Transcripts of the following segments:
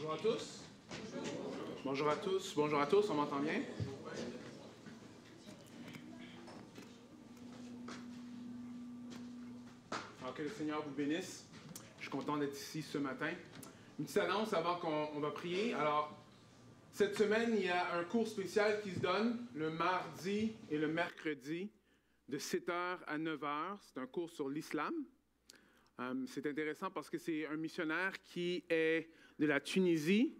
Bonjour à tous. Bonjour à tous. Bonjour à tous. On m'entend bien? Alors que le Seigneur vous bénisse. Je suis content d'être ici ce matin. Une petite annonce avant qu'on va prier. Alors, cette semaine, il y a un cours spécial qui se donne le mardi et le mercredi de 7h à 9h. C'est un cours sur l'islam. C'est intéressant parce que c'est un missionnaire qui est de la Tunisie.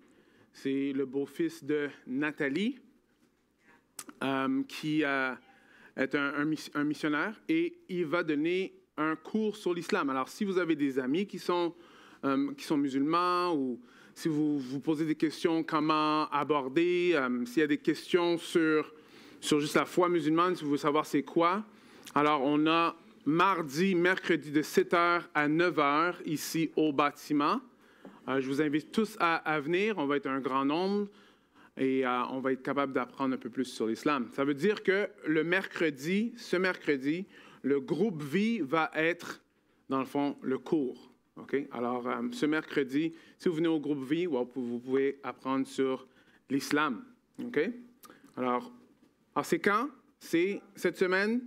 C'est le beau-fils de Nathalie, qui est un missionnaire, et il va donner un cours sur l'islam. Alors, si vous avez des amis qui sont musulmans, ou si vous vous posez des questions comment aborder, s'il y a des questions sur juste la foi musulmane, si vous voulez savoir c'est quoi, alors on a mardi, mercredi de 7h à 9h ici au bâtiment. Je vous invite tous à venir. On va être un grand nombre et on va être capable d'apprendre un peu plus sur l'islam. Ça veut dire que ce mercredi, le groupe Vie va être, dans le fond, le cours. Okay? Alors, ce mercredi, si vous venez au groupe Vie, vous pouvez apprendre sur l'islam. Okay? Alors, c'est quand? C'est cette semaine?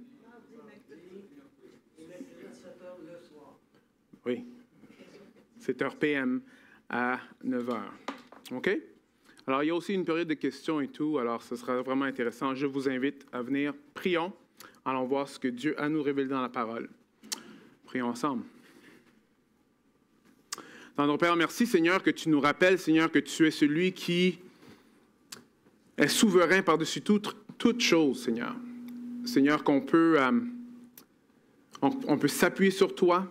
Oui, 7h PM à 9h. OK? Alors, il y a aussi une période de questions et tout, alors ce sera vraiment intéressant. Je vous invite à venir. Prions. Allons voir ce que Dieu a nous révélé dans la parole. Prions ensemble. Notre Père, merci Seigneur que tu nous rappelles, Seigneur, que tu es celui qui est souverain par-dessus toute chose, Seigneur. Seigneur, qu'on peut, on peut s'appuyer sur toi.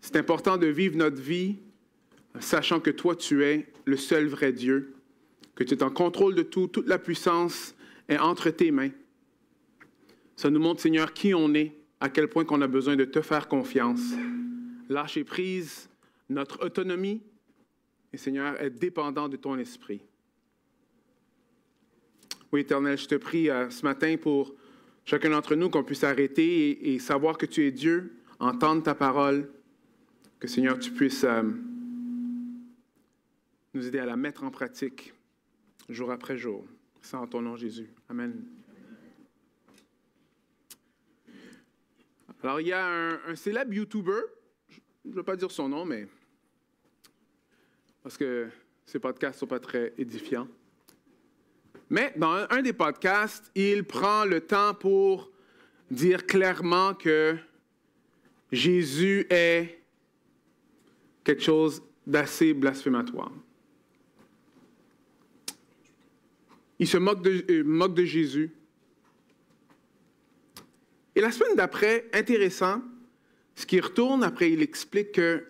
C'est important de vivre notre vie sachant que toi, tu es le seul vrai Dieu, que tu es en contrôle de tout, toute la puissance est entre tes mains. Ça nous montre, Seigneur, qui on est, à quel point qu'on a besoin de te faire confiance. Lâcher prise notre autonomie et, Seigneur, être dépendant de ton esprit. Oui, Éternel, je te prie ce matin pour chacun d'entre nous qu'on puisse arrêter et savoir que tu es Dieu, entendre ta parole, que, Seigneur, tu puisses nous aider à la mettre en pratique jour après jour. C'est en ton nom, Jésus. Amen. Alors, il y a un célèbre YouTuber, je ne vais pas dire son nom, mais parce que ces podcasts ne sont pas très édifiants. Mais dans un des podcasts, il prend le temps pour dire clairement que Jésus est quelque chose d'assez blasphématoire. Il se moque de Jésus. Et la semaine d'après, intéressant, ce qui retourne après, il explique que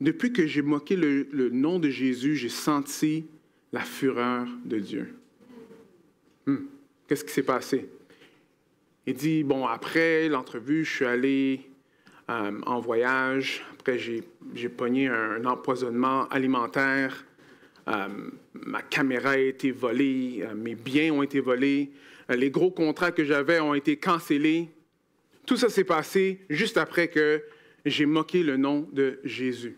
depuis que j'ai moqué le nom de Jésus, j'ai senti la fureur de Dieu. Qu'est-ce qui s'est passé? Il dit, bon, après l'entrevue, je suis allé en voyage. Après, j'ai pogné un empoisonnement alimentaire. Ma caméra a été volée. Mes biens ont été volés. Les gros contrats que j'avais ont été cancellés. Tout ça s'est passé juste après que j'ai moqué le nom de Jésus.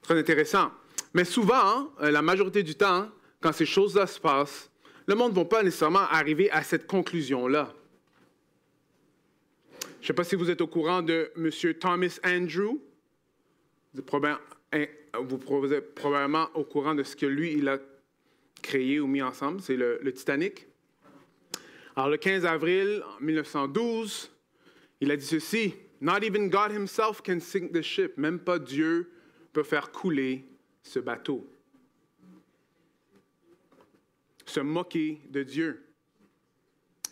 Très intéressant. Mais souvent, la majorité du temps, quand ces choses-là se passent, le monde ne va pas nécessairement arriver à cette conclusion-là. Je ne sais pas si vous êtes au courant de M. Thomas Andrew. Vous êtes probablement au courant de ce que lui, il a créé ou mis ensemble. C'est le Titanic. Alors, le 15 avril 1912, il a dit ceci. « Not even God himself can sink the ship. » Même pas Dieu peut faire couler ce bateau. Se moquer de Dieu.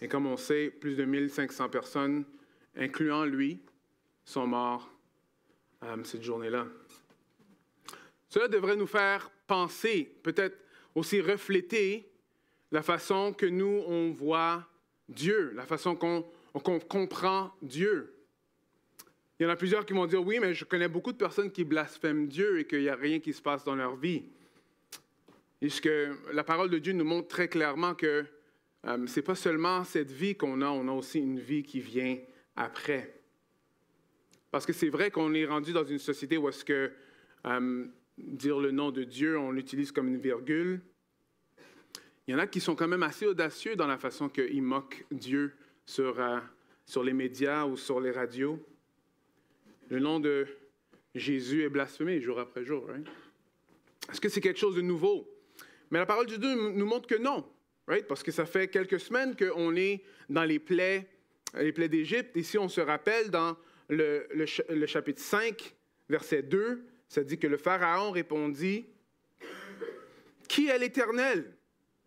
Et comme on sait, plus de 1500 personnes, incluant lui, sont morts cette journée-là. Cela devrait nous faire penser, peut-être aussi refléter la façon que nous, on voit Dieu, la façon qu'on comprend Dieu. Il y en a plusieurs qui vont dire, oui, mais je connais beaucoup de personnes qui blasphèment Dieu et qu'il n'y a rien qui se passe dans leur vie. Et ce que la parole de Dieu nous montre très clairement que ce n'est pas seulement cette vie qu'on a, on a aussi une vie qui vient après. Parce que c'est vrai qu'on est rendu dans une société où est-ce que dire le nom de Dieu, on l'utilise comme une virgule. Il y en a qui sont quand même assez audacieux dans la façon qu'ils moquent Dieu sur les médias ou sur les radios. Le nom de Jésus est blasphémé jour après jour. Right? Est-ce que c'est quelque chose de nouveau? Mais la parole de Dieu nous montre que non. Right? Parce que ça fait quelques semaines qu'on est dans les plaies d'Égypte. Ici, on se rappelle dans le chapitre 5, verset 2, ça dit que le Pharaon répondit « Qui est l'Éternel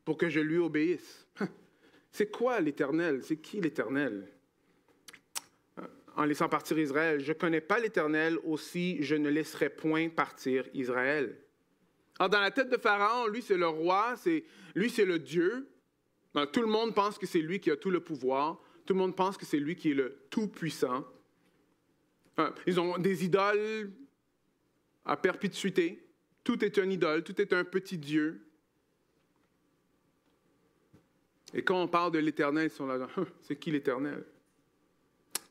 pour que je lui obéisse? » C'est quoi l'Éternel? C'est qui l'Éternel? En laissant partir Israël, je ne connais pas l'Éternel, aussi je ne laisserai point partir Israël. Alors, dans la tête de Pharaon, lui, c'est le roi, lui, c'est le Dieu. Alors, tout le monde pense que c'est lui qui a tout le pouvoir. Tout le monde pense que c'est lui qui est le Tout-Puissant. Ils ont des idoles à perpétuité. Tout est un idole, tout est un petit Dieu. Et quand on parle de l'Éternel, ils sont là, c'est qui l'Éternel?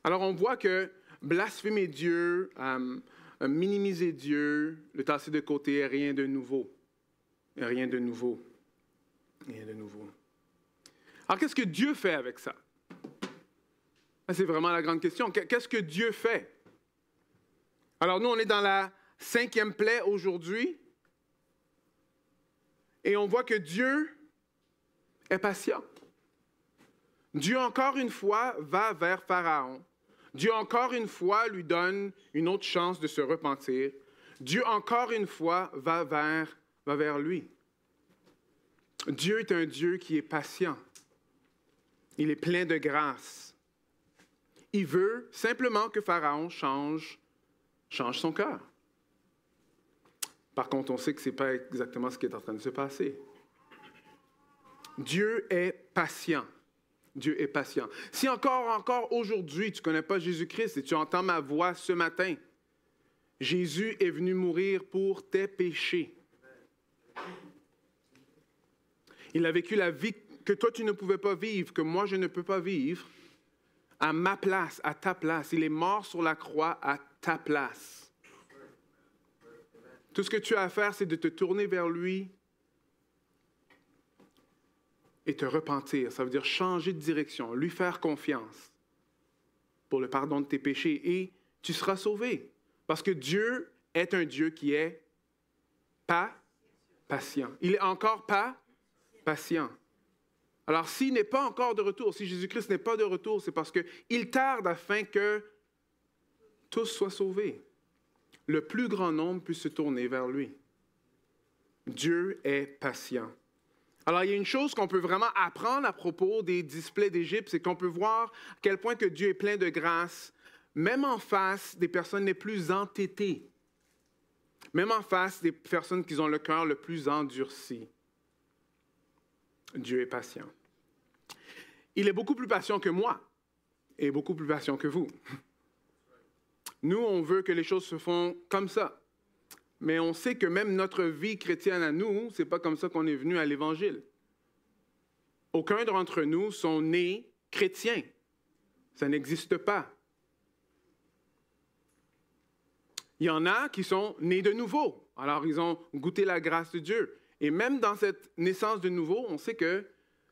Alors on voit que blasphémer Dieu, minimiser Dieu, le tasser de côté, rien de nouveau. Rien de nouveau. Rien de nouveau. Alors qu'est-ce que Dieu fait avec ça? C'est vraiment la grande question. Qu'est-ce que Dieu fait? Alors nous, on est dans la 5e plaie aujourd'hui. Et on voit que Dieu est patient. Dieu, encore une fois, va vers Pharaon. Dieu, encore une fois, lui donne une autre chance de se repentir. Dieu, encore une fois, va vers lui. Dieu est un Dieu qui est patient. Il est plein de grâce. Il veut simplement que Pharaon change son cœur. Par contre, on sait que ce n'est pas exactement ce qui est en train de se passer. Dieu est patient. Dieu est patient. Si encore aujourd'hui, tu ne connais pas Jésus-Christ et tu entends ma voix ce matin, Jésus est venu mourir pour tes péchés. Il a vécu la vie que toi, tu ne pouvais pas vivre, que moi, je ne peux pas vivre, à ma place, à ta place. Il est mort sur la croix à ta place. Tout ce que tu as à faire, c'est de te tourner vers lui et te repentir. Ça veut dire changer de direction, lui faire confiance pour le pardon de tes péchés et tu seras sauvé. Parce que Dieu est un Dieu qui est pas patient. Il est encore pas patient. Alors, s'il n'est pas encore de retour, si Jésus-Christ n'est pas de retour, c'est parce qu'il tarde afin que tous soient sauvés. Le plus grand nombre puisse se tourner vers lui. Dieu est patient. Alors, il y a une chose qu'on peut vraiment apprendre à propos des displays d'Égypte, c'est qu'on peut voir à quel point que Dieu est plein de grâce, même en face des personnes les plus entêtées, même en face des personnes qui ont le cœur le plus endurci. Dieu est patient. Il est beaucoup plus patient que moi et beaucoup plus patient que vous. Nous, on veut que les choses se font comme ça. Mais on sait que même notre vie chrétienne à nous, ce n'est pas comme ça qu'on est venu à l'Évangile. Aucun d'entre nous sont nés chrétiens. Ça n'existe pas. Il y en a qui sont nés de nouveau. Alors, ils ont goûté la grâce de Dieu. Et même dans cette naissance de nouveau, on sait que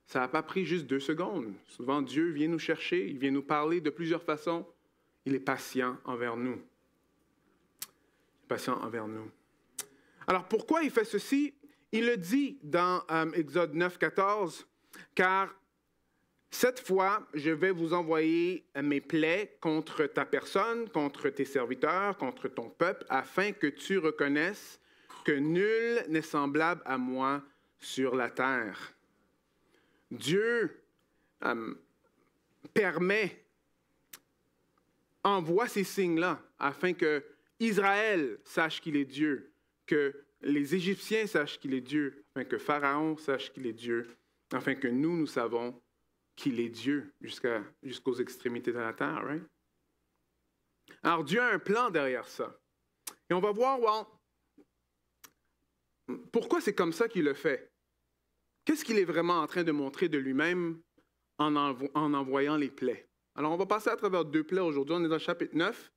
ça n'a pas pris juste 2 secondes. Souvent, Dieu vient nous chercher, il vient nous parler de plusieurs façons. Il est patient envers nous. Patient envers nous. Alors, pourquoi il fait ceci? Il le dit dans Exode 9, 14, « Car cette fois, je vais vous envoyer mes plaies contre ta personne, contre tes serviteurs, contre ton peuple, afin que tu reconnaisses que nul n'est semblable à moi sur la terre. » Dieu envoie ces signes-là afin que Israël sache qu'il est Dieu, que les Égyptiens sachent qu'il est Dieu, afin que Pharaon sache qu'il est Dieu, afin que nous savons qu'il est Dieu jusqu'aux extrémités de la terre. Right? Alors Dieu a un plan derrière ça. Et on va voir pourquoi c'est comme ça qu'il le fait. Qu'est-ce qu'il est vraiment en train de montrer de lui-même en envoyant les plaies? Alors, on va passer à travers 2 plaies aujourd'hui. On est dans le chapitre 9.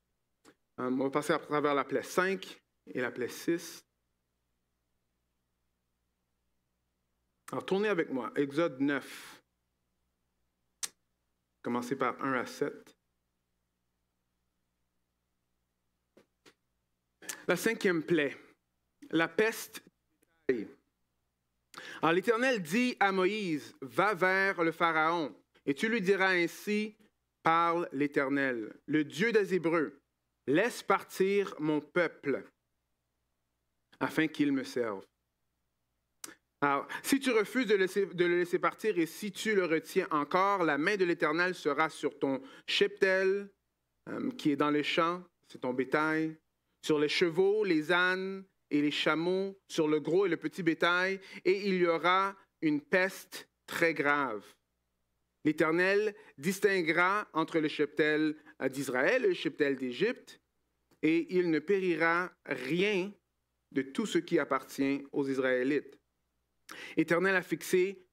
On va passer à travers la plaie 5 et la plaie 6. Alors, tournez avec moi, Exode 9. Commencez par 1 à 7. La 5e plaie, la peste. Alors l'Éternel dit à Moïse, va vers le Pharaon, et tu lui diras ainsi, parle l'Éternel, le Dieu des Hébreux, laisse partir mon peuple, afin qu'il me serve. Alors, si tu refuses de le laisser partir et si tu le retiens encore, la main de l'Éternel sera sur ton cheptel, qui est dans les champs, c'est ton bétail, sur les chevaux, les ânes et les chameaux, sur le gros et le petit bétail, et il y aura une peste très grave. L'Éternel distinguera entre le cheptel d'Israël et le cheptel d'Égypte, et il ne périra rien de tout ce qui appartient aux Israélites. L'Éternel a fixé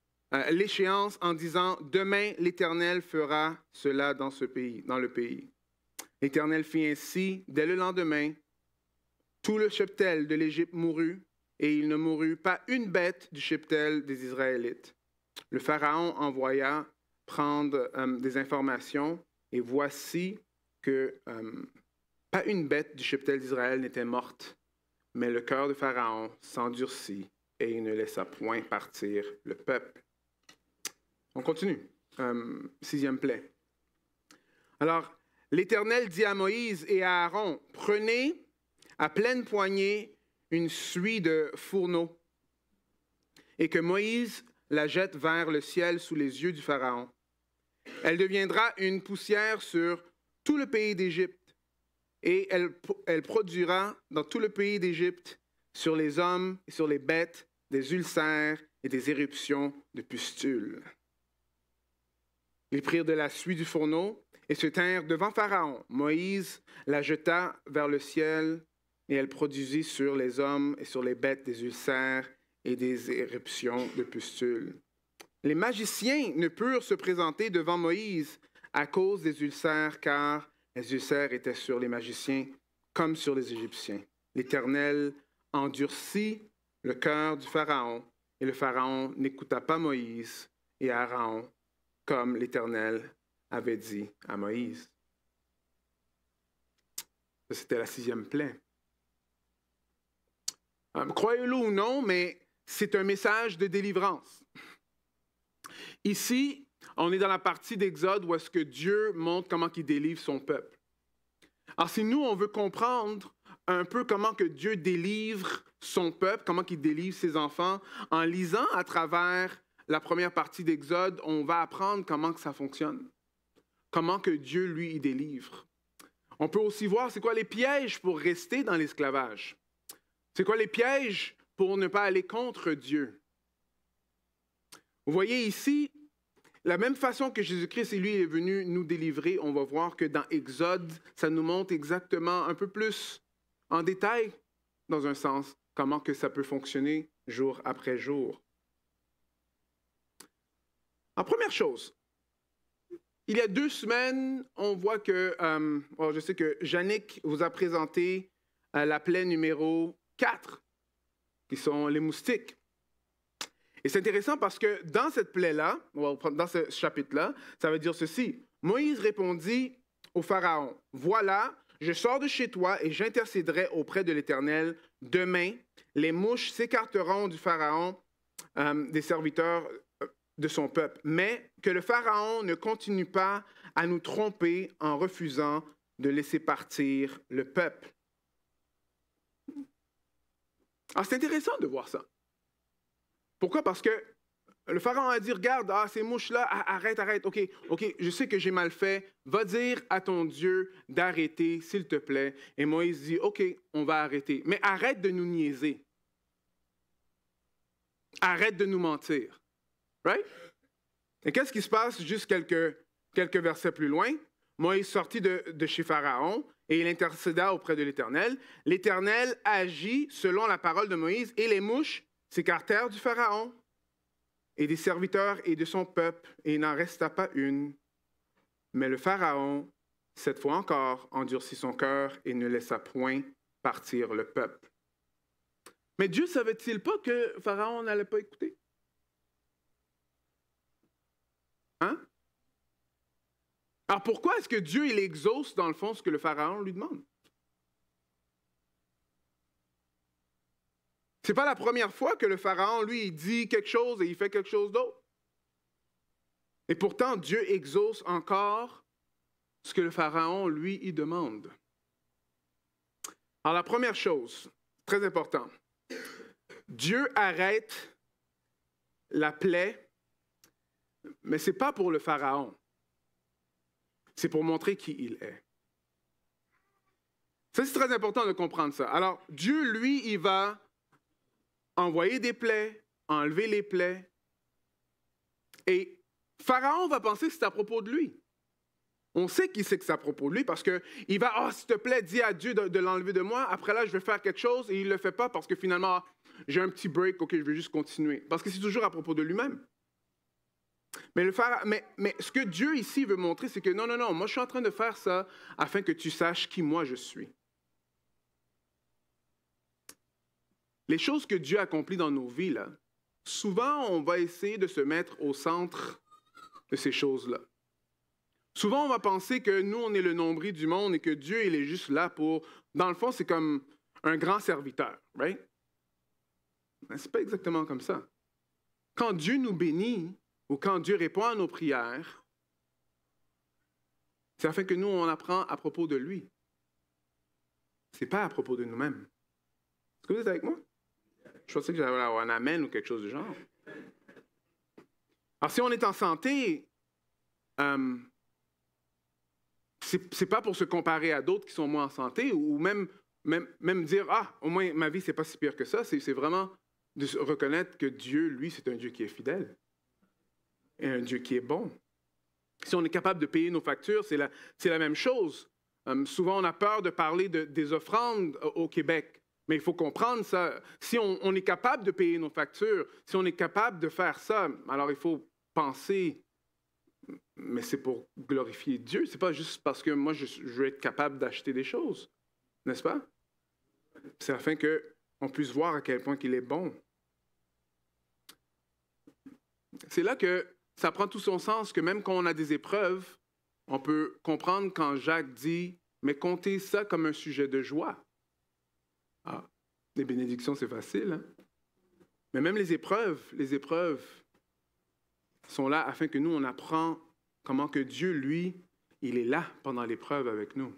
l'échéance en disant, demain l'Éternel fera cela dans le pays. L'Éternel fit ainsi dès le lendemain. Tout le cheptel de l'Égypte mourut, et il ne mourut pas une bête du cheptel des Israélites. Le Pharaon envoya prendre des informations, et voici que pas une bête du cheptel d'Israël n'était morte, mais le cœur de Pharaon s'endurcit, et il ne laissa point partir le peuple. On continue. 6e plaie. Alors, l'Éternel dit à Moïse et à Aaron, prenez à pleine poignée une suie de fourneau, et que Moïse la jette vers le ciel sous les yeux du Pharaon. Elle deviendra une poussière sur tout le pays d'Égypte, et elle produira dans tout le pays d'Égypte, sur les hommes et sur les bêtes, des ulcères et des éruptions de pustules. Ils prirent de la suie du fourneau et se tinrent devant Pharaon. Moïse la jeta vers le ciel, et elle produisit sur les hommes et sur les bêtes des ulcères et des éruptions de pustules. Les magiciens ne purent se présenter devant Moïse à cause des ulcères, car les ulcères étaient sur les magiciens comme sur les Égyptiens. L'Éternel endurcit le cœur du Pharaon, et le Pharaon n'écouta pas Moïse et Aaron, comme l'Éternel avait dit à Moïse. Ça, c'était la 6e plaie. Croyez-le ou non, mais c'est un message de délivrance. Ici, on est dans la partie d'Exode où est-ce que Dieu montre comment il délivre son peuple. Alors, si nous, on veut comprendre un peu comment que Dieu délivre son peuple, comment il délivre ses enfants, en lisant à travers la première partie d'Exode, on va apprendre comment que ça fonctionne, comment que Dieu, lui, il délivre. On peut aussi voir c'est quoi les pièges pour rester dans l'esclavage. C'est quoi les pièges pour ne pas aller contre Dieu? Vous voyez ici, la même façon que Jésus-Christ, lui, est venu nous délivrer, on va voir que dans Exode, ça nous montre exactement un peu plus en détail, dans un sens, comment que ça peut fonctionner jour après jour. En première chose, il y a 2 semaines, on voit que, je sais que Yannick vous a présenté la plaie numéro 4, qui sont les moustiques. Et c'est intéressant parce que dans cette plaie-là, dans ce chapitre-là, ça veut dire ceci. Moïse répondit au Pharaon, « Voilà, je sors de chez toi et j'intercéderai auprès de l'Éternel. Demain, les mouches s'écarteront du Pharaon, des serviteurs de son peuple. Mais que le Pharaon ne continue pas à nous tromper en refusant de laisser partir le peuple. » Alors, c'est intéressant de voir ça. Pourquoi? Parce que le Pharaon a dit, regarde, ces mouches-là, arrête, ok, je sais que j'ai mal fait, va dire à ton Dieu d'arrêter, s'il te plaît. Et Moïse dit, ok, on va arrêter, mais arrête de nous niaiser. Arrête de nous mentir. Right? Et qu'est-ce qui se passe juste quelques versets plus loin? Moïse sortit de chez Pharaon et il intercéda auprès de l'Éternel. L'Éternel agit selon la parole de Moïse et les mouches s'écartèrent du Pharaon et des serviteurs et de son peuple, et il n'en resta pas une. Mais le Pharaon, cette fois encore, endurcit son cœur et ne laissa point partir le peuple. Mais Dieu savait-il pas que Pharaon n'allait pas écouter? Alors pourquoi est-ce que Dieu, il exauce dans le fond ce que le Pharaon lui demande? Ce n'est pas la première fois que le Pharaon, lui, il dit quelque chose et il fait quelque chose d'autre. Et pourtant, Dieu exauce encore ce que le Pharaon, lui, il demande. Alors la première chose, très important, Dieu arrête la plaie, mais ce n'est pas pour le Pharaon. C'est pour montrer qui il est. Ça, c'est très important de comprendre ça. Alors, Dieu, lui, il va envoyer des plaies, enlever les plaies. Et Pharaon va penser que c'est à propos de lui. On sait qu'il sait que c'est à propos de lui parce qu'il va, « s'il te plaît, dis à Dieu de l'enlever de moi. Après là, je vais faire quelque chose. » Et il ne le fait pas parce que finalement, j'ai un petit break, OK, je vais juste continuer. Parce que c'est toujours à propos de lui-même. Mais ce que Dieu ici veut montrer, c'est que non, moi je suis en train de faire ça afin que tu saches qui moi je suis. Les choses que Dieu accomplit dans nos vies, là, souvent on va essayer de se mettre au centre de ces choses-là. Souvent on va penser que nous on est le nombril du monde et que Dieu il est juste là pour... Dans le fond c'est comme un grand serviteur, right? Mais c'est pas exactement comme ça. Quand Dieu nous bénit, ou quand Dieu répond à nos prières, c'est afin que nous, on apprend à propos de lui. Ce n'est pas à propos de nous-mêmes. Est-ce que vous êtes avec moi? Je pensais que j'allais avoir un amen ou quelque chose du genre. Alors, si on est en santé, c'est pas pour se comparer à d'autres qui sont moins en santé, ou même dire, au moins ma vie, c'est pas si pire que ça. C'est vraiment de reconnaître que Dieu, lui, c'est un Dieu qui est fidèle. Et un Dieu qui est bon. Si on est capable de payer nos factures, c'est la même chose. Souvent, on a peur de parler des offrandes au Québec, mais il faut comprendre ça. Si on est capable de payer nos factures, si on est capable de faire ça, alors il faut penser, mais c'est pour glorifier Dieu. Ce n'est pas juste parce que moi, je veux être capable d'acheter des choses, n'est-ce pas? C'est afin qu'on puisse voir à quel point il est bon. C'est là que ça prend tout son sens que même quand on a des épreuves, on peut comprendre quand Jacques dit « mais comptez ça comme un sujet de joie ». Ah, les bénédictions, c'est facile, hein? Mais même les épreuves sont là afin que nous, on apprend comment que Dieu, lui, il est là pendant l'épreuve avec nous.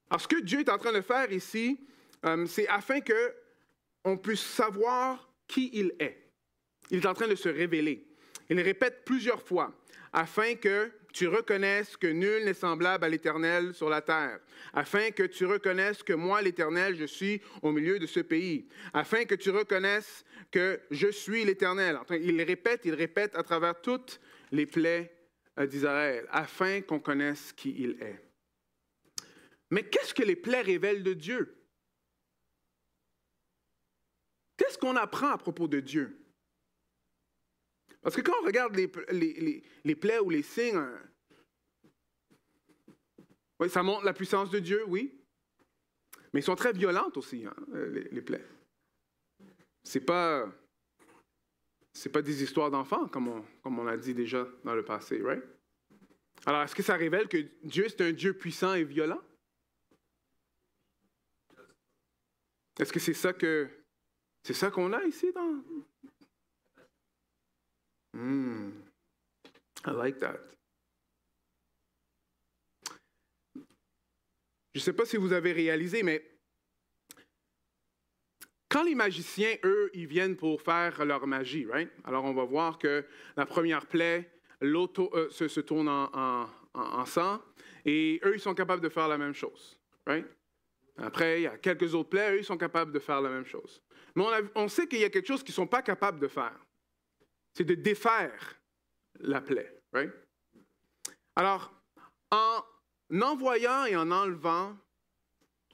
Alors, ce que Dieu est en train de faire ici, c'est afin qu'on puisse savoir qui il est. Il est en train de se révéler. Il le répète plusieurs fois, afin que tu reconnaisses que nul n'est semblable à l'Éternel sur la terre, afin que tu reconnaisses que moi, l'Éternel, je suis au milieu de ce pays, afin que tu reconnaisses que je suis l'Éternel. Il répète à travers toutes les plaies d'Israël, afin qu'on connaisse qui il est. Mais qu'est-ce que les plaies révèlent de Dieu? Qu'est-ce qu'on apprend à propos de Dieu? Parce que quand on regarde les plaies ou les signes, oui, ça montre la puissance de Dieu, oui. Mais ils sont très violentes aussi, hein, les plaies. C'est pas des histoires d'enfants, comme on a dit déjà dans le passé, right? Alors, est-ce que ça révèle que Dieu, c'est un Dieu puissant et violent? Est-ce que c'est ça qu'on a ici dans... I like that. Je ne sais pas si vous avez réalisé, mais quand les magiciens, eux, ils viennent pour faire leur magie, right? Alors, on va voir que la première plaie, l'eau se tourne en sang, et eux, ils sont capables de faire la même chose, right? Après, il y a quelques autres plaies, eux, ils sont capables de faire la même chose. Mais on sait qu'il y a quelque chose qu'ils ne sont pas capables de faire. C'est de défaire la plaie, right? Alors, en envoyant et en enlevant,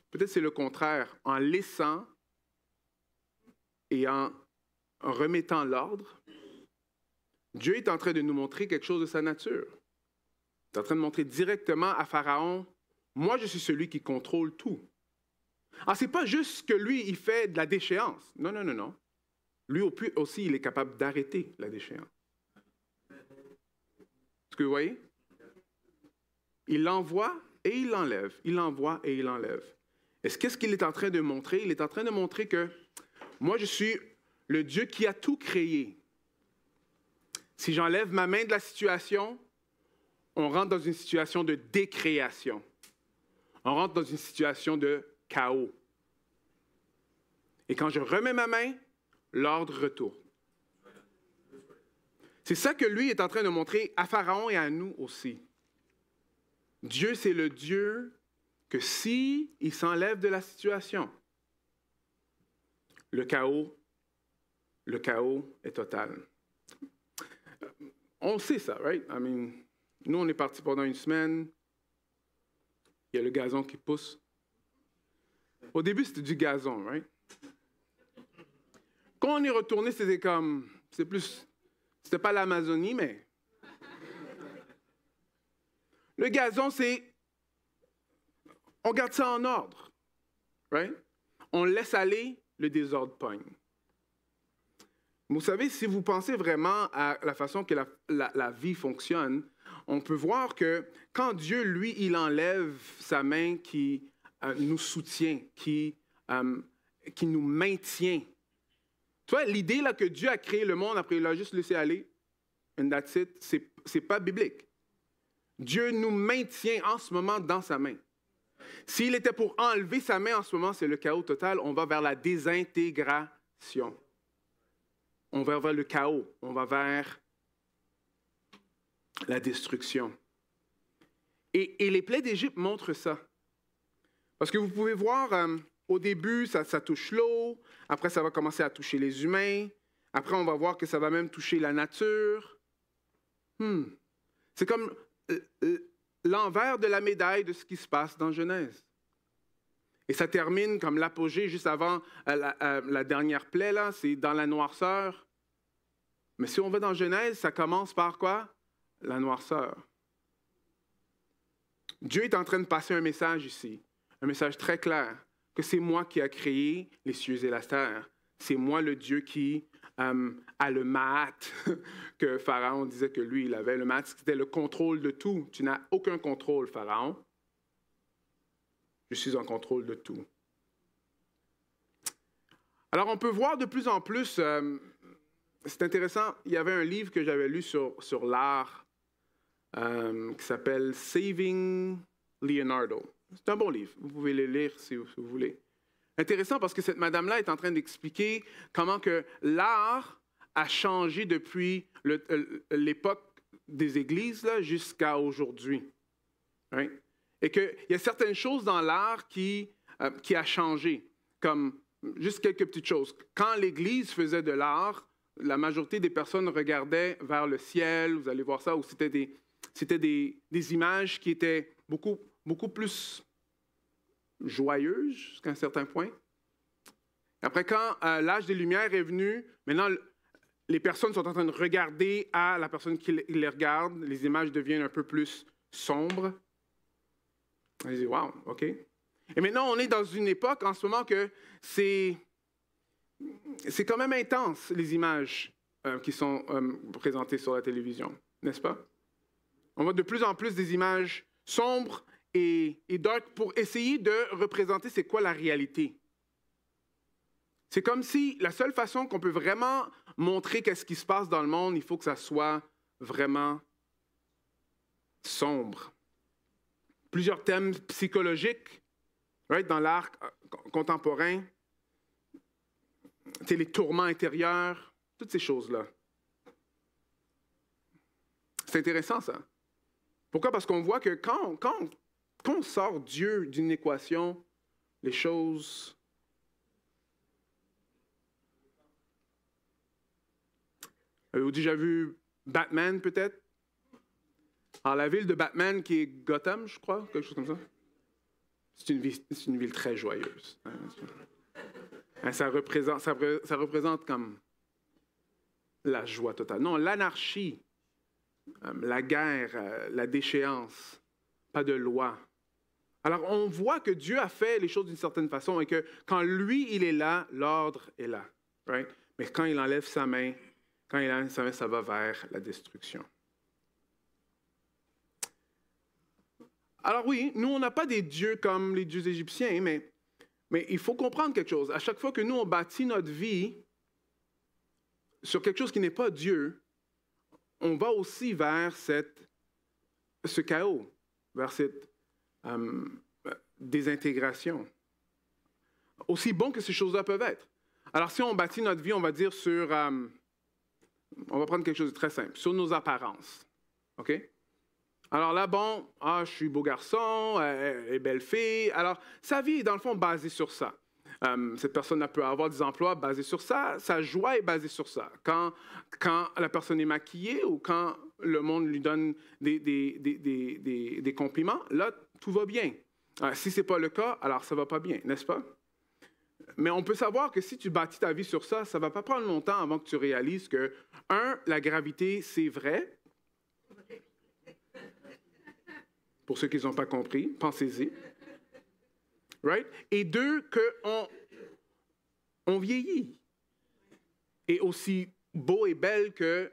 peut-être c'est le contraire, en laissant et en remettant l'ordre, Dieu est en train de nous montrer quelque chose de sa nature. Il est en train de montrer directement à Pharaon, moi je suis celui qui contrôle tout. Alors, ce n'est pas juste que lui, il fait de la déchéance. Non. Lui aussi, il est capable d'arrêter la déchéance. Est-ce que vous voyez? Il l'envoie et il l'enlève. Il l'envoie et il l'enlève. Est-ce qu'est-ce qu'il est en train de montrer? Il est en train de montrer que moi, je suis le Dieu qui a tout créé. Si j'enlève ma main de la situation, on rentre dans une situation de décréation. On rentre dans une situation de chaos. Et quand je remets ma main, l'ordre retourne. C'est ça que lui est en train de montrer à Pharaon et à nous aussi. Dieu, c'est le Dieu que s'il s'enlève de la situation, le chaos est total. On sait ça, right? I mean, nous, on est partis pendant une semaine. Il y a le gazon qui pousse. Au début, c'était du gazon, right? Quand on est retourné, c'était comme... C'était pas l'Amazonie, mais... Le gazon, c'est... On garde ça en ordre, right? On laisse aller, le désordre pogne. Vous savez, si vous pensez vraiment à la façon que la vie fonctionne, on peut voir que quand Dieu, lui, il enlève sa main qui nous soutient, qui nous maintient. Tu vois, l'idée là, que Dieu a créé le monde, après il l'a juste laissé aller, and that's it, c'est pas biblique. Dieu nous maintient en ce moment dans sa main. S'il était pour enlever sa main en ce moment, c'est le chaos total, on va vers la désintégration. On va vers le chaos, on va vers la destruction. Et les plaies d'Égypte montrent ça. Parce que vous pouvez voir, au début, ça touche l'eau, après ça va commencer à toucher les humains, après on va voir que ça va même toucher la nature. C'est comme l'envers de la médaille de ce qui se passe dans Genèse. Et ça termine comme l'apogée juste avant la dernière plaie, là, c'est dans la noirceur. Mais si on va dans Genèse, ça commence par quoi? La noirceur. Dieu est en train de passer un message ici, un message très clair, que c'est moi qui ai créé les cieux et la terre. C'est moi le Dieu qui a le Ma'at, que Pharaon disait que lui, il avait. Le Ma'at, c'était le contrôle de tout. Tu n'as aucun contrôle, Pharaon. Je suis en contrôle de tout. Alors, on peut voir de plus en plus, c'est intéressant, il y avait un livre que j'avais lu sur l'art qui s'appelle Saving Leonardo. C'est un bon livre, vous pouvez le lire si vous voulez. Intéressant parce que cette madame-là est en train d'expliquer comment que l'art a changé depuis l'époque des églises jusqu'à aujourd'hui. Right? Et qu'il y a certaines choses dans l'art qui a changé, comme juste quelques petites choses. Quand l'Église faisait de l'art, la majorité des personnes regardaient vers le ciel, vous allez voir ça, où c'était des images qui étaient beaucoup plus joyeuses jusqu'à un certain point. Après, quand l'âge des Lumières est venu, maintenant, les personnes sont en train de regarder à la personne qui les regarde, les images deviennent un peu plus sombres. On dit, wow, OK. Et maintenant, on est dans une époque en ce moment que c'est quand même intense, les images qui sont présentées sur la télévision, n'est-ce pas? On voit de plus en plus des images sombres et dark pour essayer de représenter c'est quoi la réalité. C'est comme si la seule façon qu'on peut vraiment montrer qu'est-ce qui se passe dans le monde, il faut que ça soit vraiment sombre. Plusieurs thèmes psychologiques, right, dans l'art contemporain, les tourments intérieurs, toutes ces choses-là. C'est intéressant, ça. Pourquoi? Parce qu'on voit que quand on sort Dieu d'une équation, les choses... Avez-vous déjà vu Batman, peut-être? Alors, la ville de Batman, qui est Gotham, je crois, quelque chose comme ça. C'est une ville très joyeuse. Ça représente comme la joie totale. Non, l'anarchie, la guerre, la déchéance, pas de loi. Alors, on voit que Dieu a fait les choses d'une certaine façon et que quand lui, il est là, l'ordre est là. Right? Mais quand il enlève sa main, ça va vers la destruction. Alors oui, nous, on n'a pas des dieux comme les dieux égyptiens, mais il faut comprendre quelque chose. À chaque fois que nous, on bâtit notre vie sur quelque chose qui n'est pas Dieu, on va aussi vers ce chaos, vers cette désintégration. Aussi bon que ces choses-là peuvent être. Alors, si on bâtit notre vie, on va dire sur... on va prendre quelque chose de très simple, sur nos apparences. OK? Alors là, bon, je suis beau garçon, elle est belle fille. Alors, sa vie est dans le fond basée sur ça. Cette personne peut avoir des emplois basés sur ça. Sa joie est basée sur ça. Quand la personne est maquillée ou quand le monde lui donne des compliments, là, tout va bien. Si ce n'est pas le cas, alors ça ne va pas bien, n'est-ce pas? Mais on peut savoir que si tu bâtis ta vie sur ça, ça ne va pas prendre longtemps avant que tu réalises que, la gravité, c'est vrai. Pour ceux qui n'ont pas compris, pensez-y. Right? Et deux, qu'on vieillit. Et aussi beau et belle que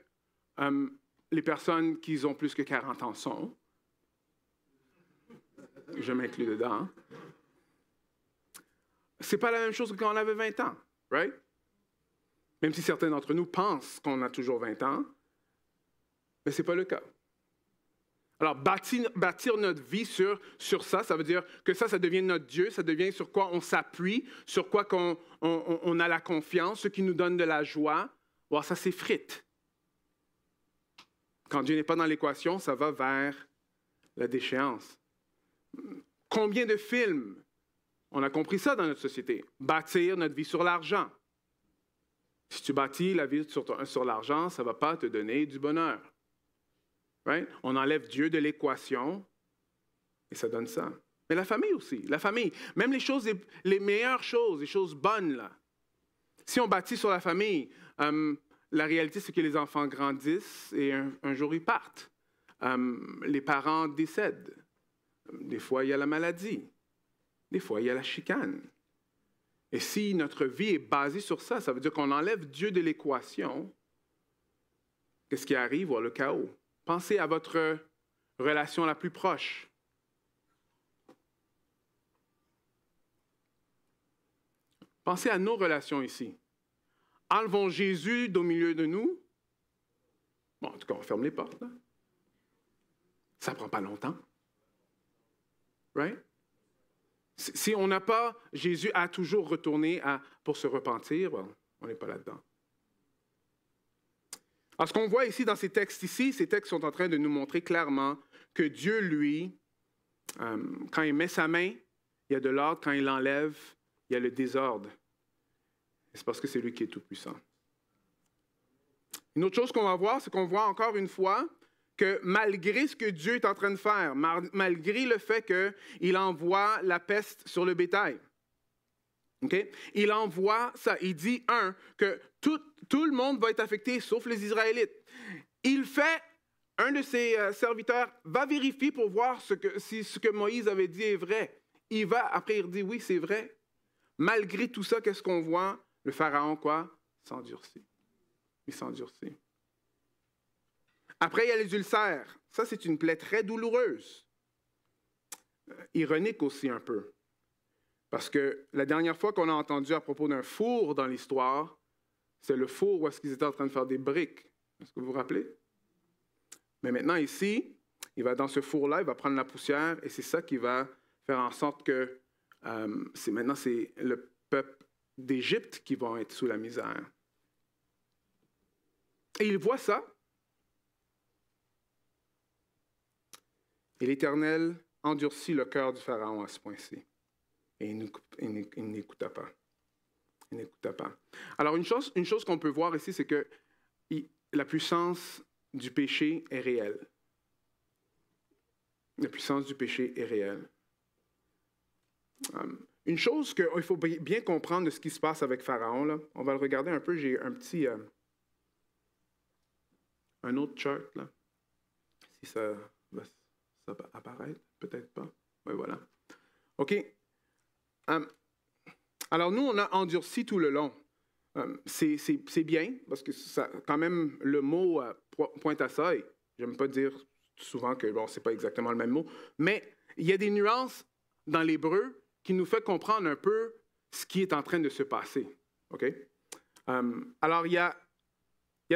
les personnes qui ont plus que 40 ans sont. Je m'inclus dedans. Hein? C'est pas la même chose que quand on avait 20 ans, right? Même si certains d'entre nous pensent qu'on a toujours 20 ans, mais ce n'est pas le cas. Alors, bâtir notre vie sur ça, ça veut dire que ça devient notre Dieu, ça devient sur quoi on s'appuie, sur quoi on a la confiance, ce qui nous donne de la joie. Bon, ça s'effrite. Quand Dieu n'est pas dans l'équation, ça va vers la déchéance. Combien de films, on a compris ça dans notre société, bâtir notre vie sur l'argent. Si tu bâtis la vie sur l'argent, ça ne va pas te donner du bonheur. Right? On enlève Dieu de l'équation et ça donne ça. Mais la famille aussi, la famille, même les meilleures choses, les choses bonnes, là. Si on bâtit sur la famille, la réalité, c'est que les enfants grandissent et un jour ils partent. Les parents décèdent. Des fois, il y a la maladie. Des fois, il y a la chicane. Et si notre vie est basée sur ça, ça veut dire qu'on enlève Dieu de l'équation. Qu'est-ce qui arrive? Voilà, le chaos. Pensez à votre relation la plus proche. Pensez à nos relations ici. Enlevons Jésus au milieu de nous. Bon, en tout cas, on ferme les portes. Là. Ça ne prend pas longtemps. Right? Si on n'a pas Jésus à toujours retourner pour se repentir, bon, on n'est pas là-dedans. Alors, ce qu'on voit ici dans ces textes ces textes sont en train de nous montrer clairement que Dieu, lui, quand il met sa main, il y a de l'ordre. Quand il l'enlève, il y a le désordre. Et c'est parce que c'est lui qui est tout-puissant. Une autre chose qu'on va voir, c'est qu'on voit encore une fois que malgré ce que Dieu est en train de faire, malgré le fait qu'il envoie la peste sur le bétail, okay? Il envoie ça. Il dit, que tout le monde va être affecté, sauf les Israélites. Il fait, un de ses serviteurs va vérifier pour voir si ce que Moïse avait dit est vrai. Il va, après il dit, oui, c'est vrai. Malgré tout ça, qu'est-ce qu'on voit? Le Pharaon, quoi? S'endurcit. Il s'endurcit. Après, il y a les ulcères. Ça, c'est une plaie très douloureuse. Ironique aussi un peu. Parce que la dernière fois qu'on a entendu à propos d'un four dans l'histoire, c'est le four où est-ce qu'ils étaient en train de faire des briques. Est-ce que vous vous rappelez? Mais maintenant, ici, il va dans ce four-là, il va prendre la poussière et c'est ça qui va faire en sorte que maintenant, c'est le peuple d'Égypte qui va être sous la misère. Et il voit ça. Et l'Éternel endurcit le cœur du Pharaon à ce point-ci. Et il n'écouta pas. Il n'écouta pas. Alors, une chose qu'on peut voir ici, c'est que la puissance du péché est réelle. La puissance du péché est réelle. Une chose qu'il faut bien comprendre de ce qui se passe avec Pharaon, là, on va le regarder un peu. J'ai un petit... un autre chart, là. Si ça va apparaître, peut-être pas. Oui, voilà. OK. Alors, nous, on a endurci tout le long. C'est bien, parce que ça, quand même, le mot pointe à ça. Et j'aime pas dire souvent que, bon, c'est pas exactement le même mot. Mais il y a des nuances dans l'hébreu qui nous fait comprendre un peu ce qui est en train de se passer. OK? Alors, il y a